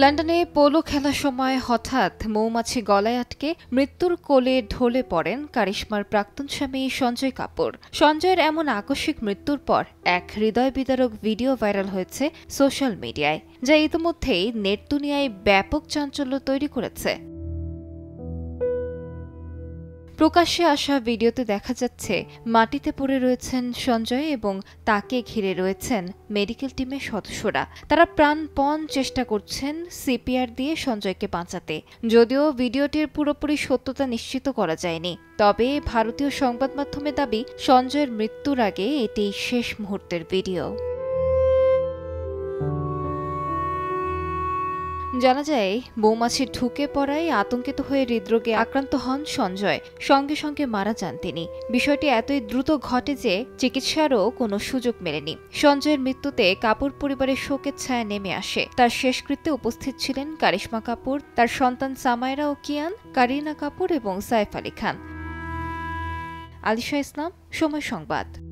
লন্ডনে পোলো খেলার সময় হঠাৎ মৌমাছি গলায় আটকে মৃত্যুর কোলে ঢলে পড়েন কারিশমার প্রাক্তন স্বামী সঞ্জয় কাপুর। সঞ্জয়ের এমন আকস্মিক মৃত্যুর পর এক হৃদয় বিদারক ভিডিও ভাইরাল হয়েছে সোশ্যাল মিডিয়ায়, যা ইতিমধ্যেই নেট দুনিয়ায় ব্যাপক চাঞ্চল্য তৈরি করেছে। প্রকাশ্যে আসা ভিডিওতে দেখা যাচ্ছে মাটিতে পড়ে রয়েছেন সঞ্জয় এবং তাকে ঘিরে রয়েছেন মেডিকেল টিমের সদস্যরা। তারা প্রাণপণ চেষ্টা করছেন সিপিআর দিয়ে সঞ্জয়কে বাঁচাতে। যদিও ভিডিওটির পুরোপুরি সত্যতা নিশ্চিত করা যায়নি, তবে ভারতীয় সংবাদ মাধ্যমের দাবি সঞ্জয়ের মৃত্যুর আগে এটি শেষ মুহূর্তের ভিডিও। জানা যায়, মৌমাছি ঢুকে পড়ায় আতঙ্কিত হয়ে হৃদরোগে আক্রান্ত হন সঞ্জয়। সঙ্গে সঙ্গে মারা যান তিনি। বিষয়টি এতই দ্রুত ঘটে যে চিকিৎসারও কোনো সুযোগ মেলেনি। সঞ্জয়ের মৃত্যুতে কাপুর পরিবারের শোকের ছায়া নেমে আসে। তার শেষকৃত্যে উপস্থিত ছিলেন কারিশমা কাপুর, তার সন্তান সামাইরা ও কিয়ান, কারিনা কাপুর এবং সাইফ আলী খান। আলিশা ইসলাম, সময় সংবাদ।